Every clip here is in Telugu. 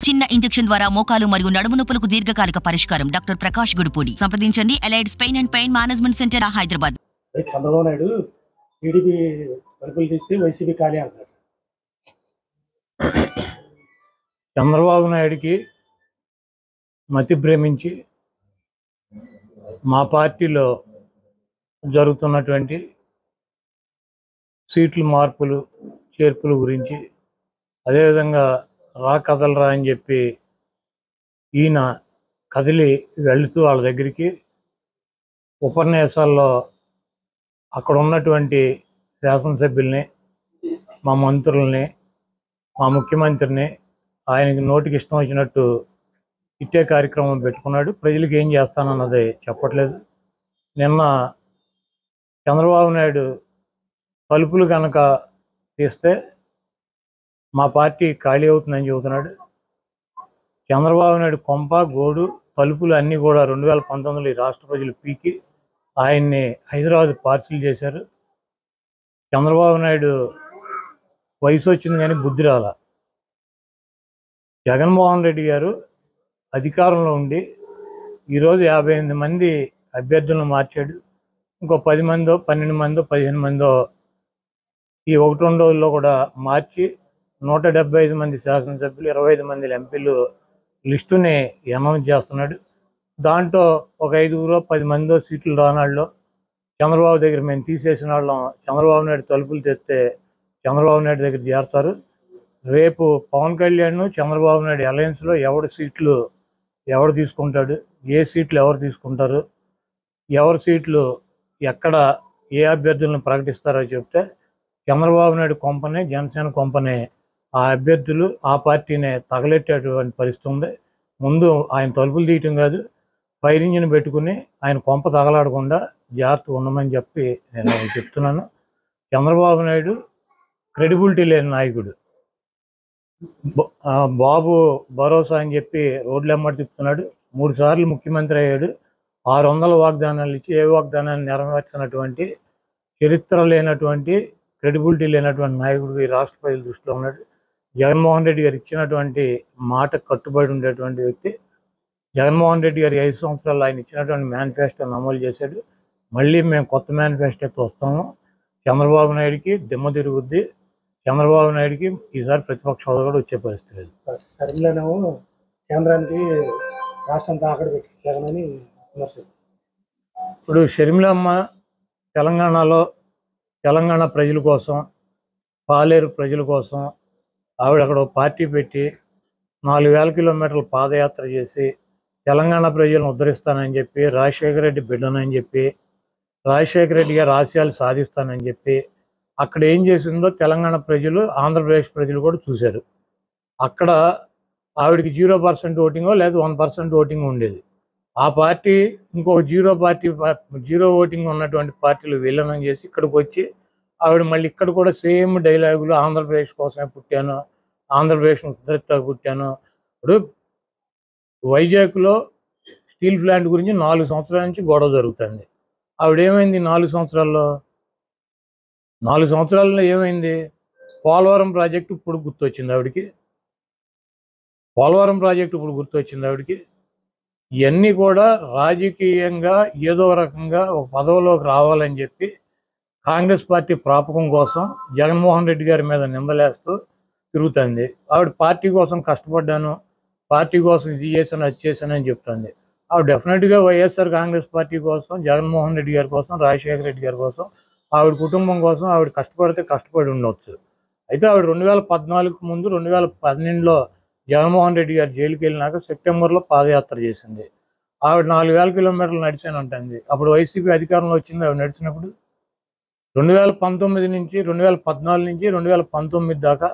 చిన్న ఇంజెక్షన్ ద్వారా మోకాలు మరియు నడుము నొప్పులకు దీర్ఘకాలిక పరిష్కారం. డాక్టర్ ప్రకాష్ గుడిపూడి. సంప్రదించండి. Allieds pain and pain management centre, Hyderabad. Chandrababu Naidu TDP పరుపులు తీస్తే వైసీపీ ఖాళీ అంటారు. చంద్రబాబు నాయుడికి మతి భ్రమించి మా పార్టీలో జరుగుతున్నటువంటి సీట్ల మార్పులు చేర్పుల గురించి, అదేవిధంగా కదలరా అని చెప్పి ఈయన కదిలి వెళుతూ వాళ్ళ దగ్గరికి ఉపన్యాసాల్లో అక్కడ ఉన్నటువంటి శాసనసభ్యుల్ని, మా మంత్రుల్ని, మా ముఖ్యమంత్రిని ఆయనకి నోటికి ఇష్టం వచ్చినట్టు ఇట్టే కార్యక్రమం పెట్టుకున్నాడు. ప్రజలకు ఏం చేస్తానన్నది చెప్పట్లేదు. నిన్న చంద్రబాబు నాయుడు తలుపులు కనుక తీస్తే మా పార్టీ ఖాళీ అవుతుందని చెబుతున్నాడు. చంద్రబాబు నాయుడు కొంప గోడు తలుపులు అన్నీ కూడా 2019లో ఈ రాష్ట్ర ప్రజలు పీకి ఆయన్ని హైదరాబాద్ పార్సిల్ చేశారు. చంద్రబాబు నాయుడు వయసు వచ్చింది కానీ బుద్ధి రాల. జగన్మోహన్ రెడ్డి గారు అధికారంలో ఉండి ఈరోజు 58 మంది అభ్యర్థులను మార్చాడు. ఇంకో 10 మందో 12 మందో 15 మందో ఈ 1-2 రోజుల్లో కూడా మార్చి 175 మంది శాసనసభ్యులు, 25 మంది ఎంపీలు లిస్టుని అనౌన్స్ చేస్తున్నాడు. దాంట్లో ఒక 5-10 మందో సీట్లు రానాళ్ళు చంద్రబాబు దగ్గర మేము తీసేసిన వాళ్ళం చంద్రబాబు నాయుడు తలుపులు తెస్తే చంద్రబాబు నాయుడు దగ్గర చేరుతారు. రేపు పవన్ కళ్యాణ్ చంద్రబాబు నాయుడు అలయన్స్లో ఎవరు తీసుకుంటాడు, ఏ సీట్లు ఎవరు తీసుకుంటారు, ఎవరి సీట్లు ఎక్కడ ఏ అభ్యర్థులను ప్రకటిస్తారో చెప్తే చంద్రబాబు నాయుడు కొంపనే, జనసేన కొంపనే ఆ అభ్యర్థులు ఆ పార్టీనే తగలెట్టేటువంటి పరిస్థితి ఉంది. ముందు ఆయన తలుపులు తీయటం కాదు, ఫైర్ ఇంజిన్ పెట్టుకుని ఆయన కొంప తగలాడకుండా జాగ్రత్త ఉండమని చెప్పి నేను చెప్తున్నాను. చంద్రబాబు నాయుడు క్రెడిబిలిటీ లేని నాయకుడు. బాబు భరోసా అని చెప్పి రోడ్లు ఎమ్మటి తిప్పుతున్నాడు. 3 సార్లు ముఖ్యమంత్రి అయ్యాడు. 600 వాగ్దానాలు ఇచ్చి ఏ వాగ్దానాన్ని నెరవేర్చినటువంటి చరిత్ర లేనటువంటి, క్రెడిబిలిటీ లేనటువంటి నాయకుడు ఈ రాష్ట్ర ప్రజల దృష్టిలో ఉన్నాడు. జగన్మోహన్ రెడ్డి గారు ఇచ్చినటువంటి మాట కట్టుబడి ఉండేటువంటి వ్యక్తి. జగన్మోహన్ రెడ్డి గారు 5 సంవత్సరాలు ఆయన ఇచ్చినటువంటి మేనిఫెస్టోని అమలు చేశాడు. మళ్ళీ మేము కొత్త మేనిఫెస్టోతో వస్తాము. చంద్రబాబు నాయుడికి దిమ్మ తిరుగుద్ది. చంద్రబాబు నాయుడికి ఈసారి ప్రతిపక్ష హోదా కూడా వచ్చే పరిస్థితి లేదు. సరిగ్గానేమో కేంద్రానికి రాష్ట్రం తాకడ పెట్టి జగనని విమర్శిస్తారు. ఇప్పుడు షర్మిలమ్మ తెలంగాణలో తెలంగాణ ప్రజల కోసం, పాలేరు ప్రజల కోసం ఆవిడ అక్కడ పార్టీ పెట్టి 4000 కిలోమీటర్ల పాదయాత్ర చేసి తెలంగాణ ప్రజలను ఉద్ధరిస్తానని చెప్పి, రాజశేఖర రెడ్డి బిడ్డనని చెప్పి, రాజశేఖర రెడ్డి గారి ఆశయాలు సాధిస్తానని చెప్పి అక్కడ ఏం చేసిందో తెలంగాణ ప్రజలు, ఆంధ్రప్రదేశ్ ప్రజలు కూడా చూశారు. అక్కడ ఆవిడకి 0% ఓటింగో లేదా 1% ఓటింగ్ ఉండేది. ఆ పార్టీ ఇంకొక జీరో ఓటింగ్ ఉన్నటువంటి పార్టీలు విలీనం చేసి ఇక్కడికి వచ్చి ఆవిడ మళ్ళీ ఇక్కడ కూడా సేమ్ డైలాగులు, ఆంధ్రప్రదేశ్ కోసమే పుట్టాను, ఆంధ్రప్రదేశ్ను ఉద్ధరిస్తా పుట్టాను. ఇప్పుడు వైజాగ్లో స్టీల్ ప్లాంట్ గురించి 4 సంవత్సరాల నుంచి గొడవ జరుగుతుంది. ఆవిడేమైంది 4 సంవత్సరాల్లో? 4 సంవత్సరాల్లో ఏమైంది? పోలవరం ప్రాజెక్టు ఇప్పుడు గుర్తొచ్చింది ఆవిడికి. ఇవన్నీ కూడా రాజకీయంగా ఏదో రకంగా ఒక పదవిలోకి రావాలని చెప్పి కాంగ్రెస్ పార్టీ ప్రాపకం కోసం జగన్మోహన్ రెడ్డి గారి మీద నిందలేస్తూ తిరుగుతుంది. ఆవిడ పార్టీ కోసం కష్టపడ్డాను, పార్టీ కోసం ఇది చేశాను, అది చేశానని చెప్తుంది. ఆవిడ డెఫినెట్గా వైఎస్ఆర్ కాంగ్రెస్ పార్టీ కోసం, జగన్మోహన్ రెడ్డి గారి కోసం, రాజశేఖర రెడ్డి గారి కోసం, ఆవిడ కుటుంబం కోసం ఆవిడ కష్టపడి ఉండవచ్చు. అయితే ఆవిడ 2014 ముందు 2012లో జగన్మోహన్ రెడ్డి గారు జైలుకి వెళ్ళినాక సెప్టెంబర్లో పాదయాత్ర చేసింది. ఆవిడ 4000 కిలోమీటర్లు నడిచాను అంటుంది. అప్పుడు వైసీపీ అధికారంలో వచ్చింది. ఆవిడ నడిచినప్పుడు 2014 నుంచి 2019 దాకా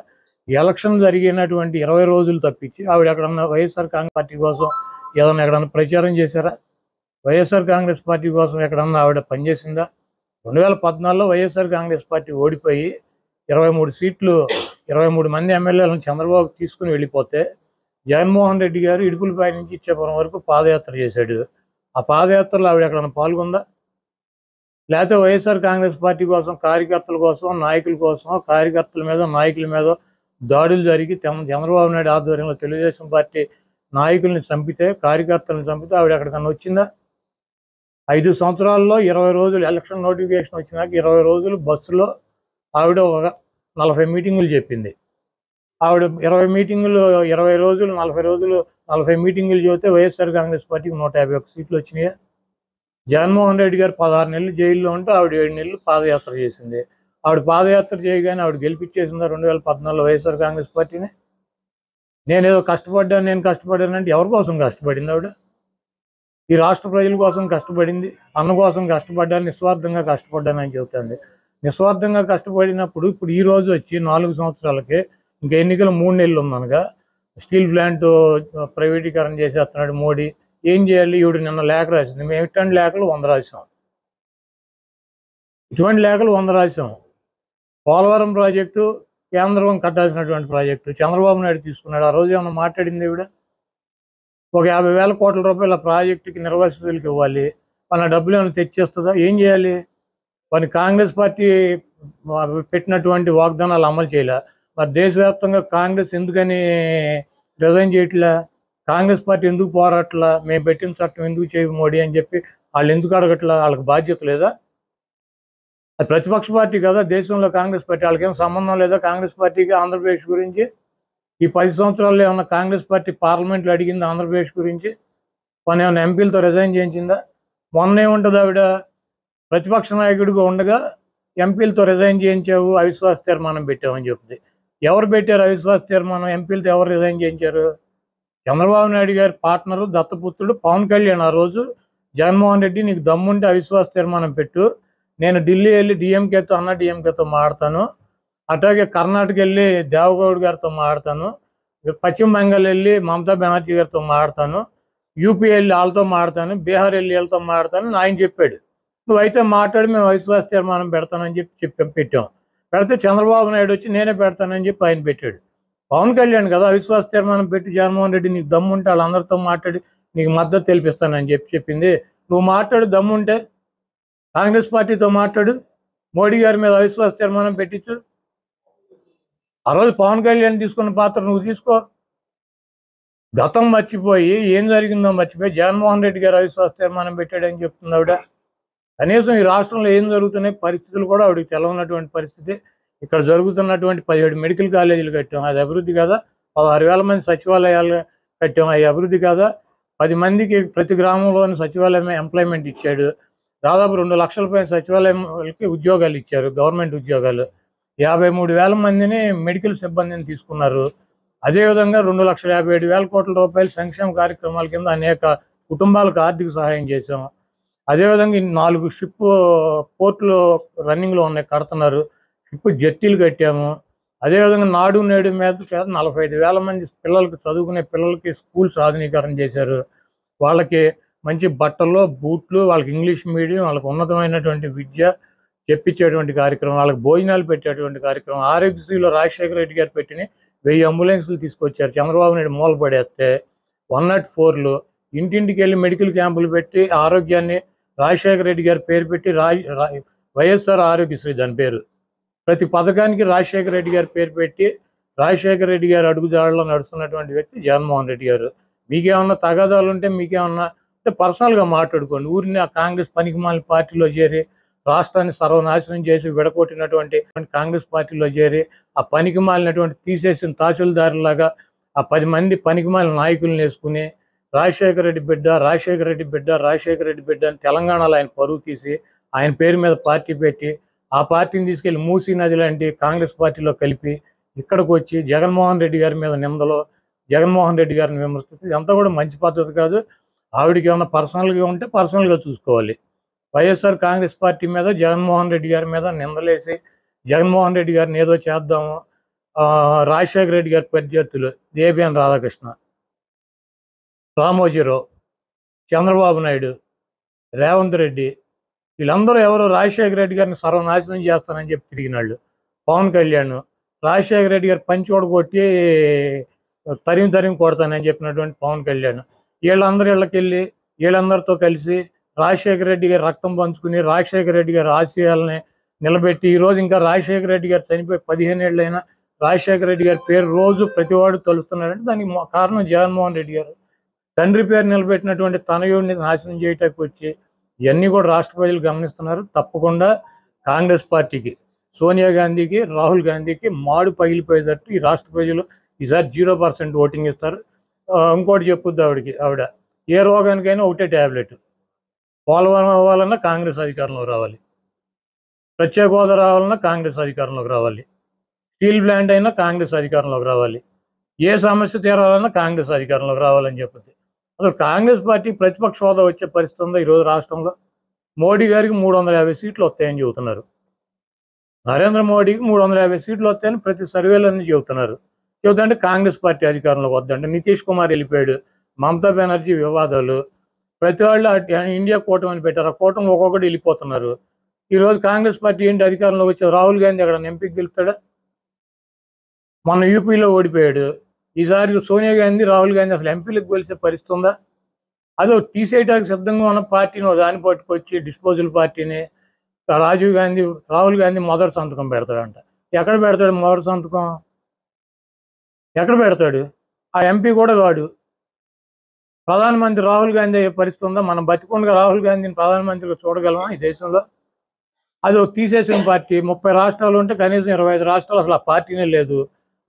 ఎలక్షన్ జరిగినటువంటి 20 రోజులు తప్పించి ఆవిడ ఎక్కడన్నా వైఎస్ఆర్ కాంగ్రెస్ పార్టీ కోసం ఎక్కడన్నా ప్రచారం చేశారా? వైఎస్ఆర్ కాంగ్రెస్ పార్టీ కోసం ఎక్కడన్నా ఆవిడ పనిచేసిందా? 2014లో వైఎస్ఆర్ కాంగ్రెస్ పార్టీ ఓడిపోయి 23 మంది ఎమ్మెల్యేలను చంద్రబాబు తీసుకుని వెళ్ళిపోతే జగన్మోహన్ రెడ్డి గారు ఇడుపులపై నుంచి ఇచ్చేపురం వరకు పాదయాత్ర చేశాడు. ఆ పాదయాత్రలో ఆవిడ ఎక్కడన్నా పాల్గొందా? లేకపోతే వైఎస్ఆర్ కాంగ్రెస్ పార్టీ కోసం, కార్యకర్తల కోసం, నాయకుల కోసం, కార్యకర్తల మీద, నాయకుల మీద దాడులు జరిగి చంద్రబాబు నాయుడు ఆధ్వర్యంలో తెలుగుదేశం పార్టీ నాయకుల్ని చంపితే, కార్యకర్తలను చంపితే ఆవిడ ఎక్కడికన్నా వచ్చిందా? 5 సంవత్సరాల్లో 20 రోజులు ఎలక్షన్ నోటిఫికేషన్ వచ్చినాక 20 రోజులు బస్సులో ఆవిడ ఒక 40 మీటింగులు చెప్పింది. ఆవిడ 20 మీటింగులు 20 రోజులు 40 రోజులు 40 మీటింగులు చెబితే వైఎస్ఆర్ కాంగ్రెస్ పార్టీకి 151 సీట్లు వచ్చినాయి. జగన్మోహన్ రెడ్డి గారు 16 నెలలు జైల్లో ఉంటే ఆవిడ 7 నెలలు పాదయాత్ర చేసింది. ఆవిడ పాదయాత్ర చేయగానే ఆవిడ గెలిపించేసిందా 2014లో వైఎస్ఆర్ కాంగ్రెస్ పార్టీని? నేను కష్టపడ్డానంటే ఎవరి కోసం కష్టపడింది ఆవిడ? ఈ రాష్ట్ర ప్రజల కోసం కష్టపడింది, అన్న కోసం కష్టపడ్డాను, నిస్వార్థంగా కష్టపడ్డానని చెబుతుంది. నిస్వార్థంగా కష్టపడినప్పుడు ఇప్పుడు ఈ రోజు వచ్చి 4 సంవత్సరాలకి ఇంకా ఎన్నికలు 3 నెలలు ఉందనగా స్టీల్ ప్లాంట్ ప్రైవేటీకరణ చేసేస్తున్నాడు మోడీ. ఏం చేయాలి? ఈవిడ నిన్న లేఖ రాసింది. మేము ఇట్లాంటి లేఖలు 100 రాసాం. ఇటువంటి లేఖలు 100 రాసాం. పోలవరం ప్రాజెక్టు కేంద్రం కట్టాల్సినటువంటి ప్రాజెక్టు చంద్రబాబు నాయుడు తీసుకున్నాడు. ఆ రోజు ఏమన్నా మాట్లాడింది ఈవిడ? ఒక 50,000 కోట్ల రూపాయల ప్రాజెక్టుకి నిర్వాసితులకు ఇవ్వాలి, వాళ్ళ డబ్బులు ఏమైనా తెచ్చేస్తుందా? ఏం చేయాలి? కొన్ని కాంగ్రెస్ పార్టీ పెట్టినటువంటి వాగ్దానాలు అమలు చేయలే. మరి దేశవ్యాప్తంగా కాంగ్రెస్ ఎందుకని రిజైన్ చేయట్లా? కాంగ్రెస్ పార్టీ ఎందుకు పోరాట్లా? మేము పెట్టిన చట్టం ఎందుకు చేయవు మోడీ అని చెప్పి వాళ్ళు ఎందుకు అడగట్లా? వాళ్ళకి బాధ్యత లేదా? అది ప్రతిపక్ష పార్టీ కదా దేశంలో కాంగ్రెస్ పార్టీ. వాళ్ళకేం సంబంధం లేదా కాంగ్రెస్ పార్టీకి ఆంధ్రప్రదేశ్ గురించి? ఈ 10 సంవత్సరాల్లో ఏమన్నా కాంగ్రెస్ పార్టీ పార్లమెంట్లో అడిగింది ఆంధ్రప్రదేశ్ గురించి? కొన్ని ఏమైనా ఎంపీలతో రిజైన్ చేయించిందా? మొన్న ఏముంటుంది ఆవిడ ప్రతిపక్ష నాయకుడిగా ఉండగా ఎంపీలతో రిజైన్ చేయించావు, అవిశ్వాస తీర్మానం పెట్టామని చెప్తుంది. ఎవరు పెట్టారు అవిశ్వాస తీర్మానం? ఎంపీలతో ఎవరు రిజైన్ చేయించారు? చంద్రబాబు నాయుడు గారి పార్ట్నరు దత్తపుత్రుడు పవన్ కళ్యాణ్ ఆ రోజు జగన్మోహన్ రెడ్డి నీకు దమ్ముంటే అవిశ్వాస తీర్మానం పెట్టు, నేను ఢిల్లీ వెళ్ళి డిఎంకేతో మాట్లాడతాను, అట్లాగే కర్ణాటక వెళ్ళి దేవగౌడ్ గారితో మాట్లాడతాను, పశ్చిమ బెంగాల్ వెళ్ళి మమతా బెనర్జీ గారితో మాట్లాడతాను, యూపీ వెళ్ళి వాళ్ళతో మాట్లాడతాను, బీహార్ వెళ్ళి వీళ్ళతో మాట్లాడతాను ఆయన చెప్పాడు. నువ్వైతే మాట్లాడి మేము అవిశ్వాస తీర్మానం పెడతానని చెప్పి పెట్టాం. పెడితే చంద్రబాబు నాయుడు వచ్చి నేనే పెడతానని చెప్పి ఆయన పెట్టాడు. పవన్ కళ్యాణ్ కదా అవిశ్వాస తీర్మానం పెట్టి జగన్మోహన్ రెడ్డి నీకు దమ్ముంటే వాళ్ళందరితో మాట్లాడి నీకు మద్దతు తెలిపిస్తానని చెప్పింది. నువ్వు మాట్లాడు, దమ్ముంటే కాంగ్రెస్ పార్టీతో మాట్లాడు, మోడీ గారి మీద అవిశ్వాస తీర్మానం పెట్టించు. ఆ రోజు పవన్ కళ్యాణ్ తీసుకున్న పాత్ర నువ్వు తీసుకో. గతం మర్చిపోయి ఏం జరిగిందో మర్చిపోయి జగన్మోహన్ రెడ్డి గారు అవిశ్వాస తీర్మానం పెట్టాడని చెప్తుంది ఆవిడ. కనీసం ఈ రాష్ట్రంలో ఏం జరుగుతున్నాయి పరిస్థితులు కూడా ఆవిడకి తెలవనటువంటి పరిస్థితి. ఇక్కడ జరుగుతున్నటువంటి 17 మెడికల్ కాలేజీలు కట్టాం, అది అభివృద్ధి కాదా? 16,000 మంది సచివాలయాలు కట్టాం, అది అభివృద్ధి కాదా? 10 మందికి ప్రతి గ్రామంలోని సచివాలయం ఎంప్లాయ్మెంట్ ఇచ్చాడు. దాదాపు 2 లక్షల పైన సచివాలయంకి ఉద్యోగాలు ఇచ్చారు, గవర్నమెంట్ ఉద్యోగాలు. 53,000 మందిని మెడికల్ సిబ్బందిని తీసుకున్నారు. అదేవిధంగా 2,57,000 కోట్ల రూపాయల సంక్షేమ కార్యక్రమాల కింద అనేక కుటుంబాలకు ఆర్థిక సహాయం చేశాం. అదేవిధంగా 4 షిప్ పోర్టులు రన్నింగ్లో ఉన్నాయి, కడుతున్నారు. షిప్ జెట్టీలు కట్టాము. అదేవిధంగా నాడు నేడు మీద 45,000 మంది పిల్లలకి, చదువుకునే పిల్లలకి స్కూల్స్ ఆధునీకరణ చేశారు. వాళ్ళకి మంచి బట్టలు, బూట్లు, వాళ్ళకి ఇంగ్లీష్ మీడియం, వాళ్ళకి ఉన్నతమైనటువంటి విద్య చెప్పించేటువంటి కార్యక్రమం, వాళ్ళకి భోజనాలు పెట్టేటువంటి కార్యక్రమం. ఆరోగ్యశ్రీలో రాజశేఖర రెడ్డి గారు పెట్టిన 1000 అంబులెన్సులు తీసుకొచ్చారు. చంద్రబాబు నాయుడు మూల పడేస్తే 104లు ఇంటింటికి వెళ్ళి మెడికల్ క్యాంపులు పెట్టి ఆరోగ్యాన్ని రాజశేఖర రెడ్డి గారి పేరు పెట్టి వైఎస్ఆర్ ఆరోగ్యశ్రీ దాని పేరు. ప్రతి పథకానికి రాజశేఖర రెడ్డి గారి పేరు పెట్టి రాజశేఖర రెడ్డి గారు అడుగుదాడులో నడుస్తున్నటువంటి వ్యక్తి జగన్మోహన్ రెడ్డి గారు. మీకేమన్నా తగాదాలు ఉంటే మీకేమన్నా అంటే పర్సనల్గా మాట్లాడుకోండి. ఊరిని ఆ కాంగ్రెస్ పనికిమాలిన పార్టీలో చేరి రాష్ట్రాన్ని సర్వనాశనం చేసి విడగొట్టినటువంటి కాంగ్రెస్ పార్టీలో చేరి ఆ పనికిమాలినటువంటి తీసేసిన తహసీల్దారులాగా ఆ 10 మంది పనికిమాలిన నాయకులను వేసుకుని రాజశేఖర రెడ్డి బిడ్డ అని తెలంగాణలో ఆయన పరువు తీసి ఆయన పేరు మీద పార్టీ పెట్టి ఆ పార్టీని తీసుకెళ్లి మూసీ నది లాంటి కాంగ్రెస్ పార్టీలో కలిపి ఇక్కడికి వచ్చి జగన్మోహన్ రెడ్డి గారి మీద నిందలో జగన్మోహన్ రెడ్డి గారిని విమర్శిస్తుంది. ఇదంతా కూడా మంచి పద్ధతి కాదు. ఆవిడకి ఏమన్నా పర్సనల్గా ఉంటే పర్సనల్గా చూసుకోవాలి. వైఎస్ఆర్ కాంగ్రెస్ పార్టీ మీద జగన్మోహన్ రెడ్డి గారి మీద నిందలేసి జగన్మోహన్ రెడ్డి గారిని ఏదో చేద్దాము, రాజశేఖర రెడ్డి గారి ప్రత్యర్థులు దేబిఎన్ రాధాకృష్ణ, రామోజీరావు, చంద్రబాబు నాయుడు, రేవంత్ రెడ్డి, వీళ్ళందరూ ఎవరో రాజశేఖర రెడ్డి గారిని సర్వనాశనం చేస్తానని చెప్పి తిరిగినాళ్ళు. పవన్ కళ్యాణ్ రాజశేఖర రెడ్డి గారు పంచోడు కొట్టి తరిమి కొడతానని చెప్పినటువంటి పవన్ కళ్యాణ్ వీళ్ళందరూ ఇళ్ళకెళ్ళి వీళ్ళందరితో కలిసి రాజశేఖర రెడ్డి గారు రక్తం పంచుకుని రాజశేఖర రెడ్డి గారి ఆశయాలని నిలబెట్టి ఈరోజు ఇంకా రాజశేఖర రెడ్డి గారు చనిపోయి 15 ఏళ్ళైనా రాజశేఖర రెడ్డి గారి పేరు రోజు ప్రతివాడు తలుస్తున్నాడంటే దానికి కారణం జగన్మోహన్ రెడ్డి గారు. తండ్రి పేరు నిలబెట్టినటువంటి తనయుడిని నాశనం చేయటానికి వచ్చి ఇవన్నీ కూడా రాష్ట్ర ప్రజలు గమనిస్తున్నారు. తప్పకుండా కాంగ్రెస్ పార్టీకి, సోనియా గాంధీకి, రాహుల్ గాంధీకి మాడు పగిలిపోయేటట్టు ఈ రాష్ట్ర ప్రజలు ఈసారి 0% ఓటింగ్ ఇస్తారు. ఇంకోటి చెప్పుద్ది ఆవిడ ఏ రోగానికైనా ఒకటే ట్యాబ్లెట్. పోలవరం అవ్వాలన్నా కాంగ్రెస్ అధికారంలోకి రావాలి, ప్రత్యేక హోదా రావాలన్నా కాంగ్రెస్ అధికారంలోకి రావాలి, స్టీల్ ప్లాంట్ అయినా కాంగ్రెస్ అధికారంలోకి రావాలి, ఏ సమస్య తీరాలన్నా కాంగ్రెస్ అధికారంలోకి రావాలని చెప్పింది. అసలు కాంగ్రెస్ పార్టీ ప్రతిపక్ష హోదా వచ్చే పరిస్థితి ఉందో ఈరోజు రాష్ట్రంలో? మోడీ గారికి 350 సీట్లు వస్తాయని చెబుతున్నారు, నరేంద్ర మోడీకి 350 సీట్లు వస్తాయని ప్రతి సర్వేలన్నీ చెబుతున్నారు. చెబుతుంటే కాంగ్రెస్ పార్టీ అధికారంలోకి వద్దంటే నితీష్ కుమార్ వెళ్ళిపోయాడు, మమతా బెనర్జీ వివాదాలు, ప్రతి వాళ్ళు ఇండియా కూటమి అని పెట్టారు. ఆ కూటమి ఒక్కొక్కటి వెళ్ళిపోతున్నారు. ఈరోజు కాంగ్రెస్ పార్టీ ఏంటి అధికారంలోకి వచ్చారు? రాహుల్ గాంధీ అక్కడ ఎంపీకి గెలుపుతాడా? మొన్న యూపీలో ఓడిపోయాడు. ఈసారి సోనియా గాంధీ, రాహుల్ గాంధీ అసలు ఎంపీలకు గెలిచే పరిస్థితి ఉందా? అదో తీసేయడానికి సిద్ధంగా ఉన్న పార్టీని దాన్ని పట్టుకొచ్చి డిస్పోజల్ పార్టీని రాహుల్ గాంధీ మొదటి సంతకం పెడతాడంట. ఎక్కడ పెడతాడు మొదటి సంతకం? ఎక్కడ పెడతాడు? ఆ ఎంపీ కూడా కాడు. ప్రధానమంత్రి రాహుల్ గాంధీ అయ్యే పరిస్థితి ఉందా? మనం బతికుండగా రాహుల్ గాంధీని ప్రధానమంత్రిగా చూడగలమా ఈ దేశంలో? అది తీసేసిన పార్టీ 30 రాష్ట్రాలు ఉంటే కనీసం 25 రాష్ట్రాలు అసలు ఆ పార్టీనే లేదు.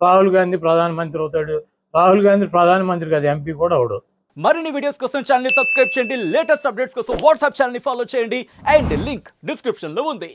రాహుల్ గాంధీ ప్రధానమంత్రి అవుతాడు. రాహుల్ గాంధీ ప్రధానమంత్రి కాదు, ఎంపీ కూడా అవడు. మరిన్ని వీడియోస్ కోసం ఛానల్ ని సబ్స్క్రైబ్ చేయండి, లేటెస్ట్ అప్డేట్స్ కోసం వాట్సాప్ ఛానల్ ని ఫాలో చేయండి అండ్ లింక్ డిస్క్రిప్షన్ లో ఉంది.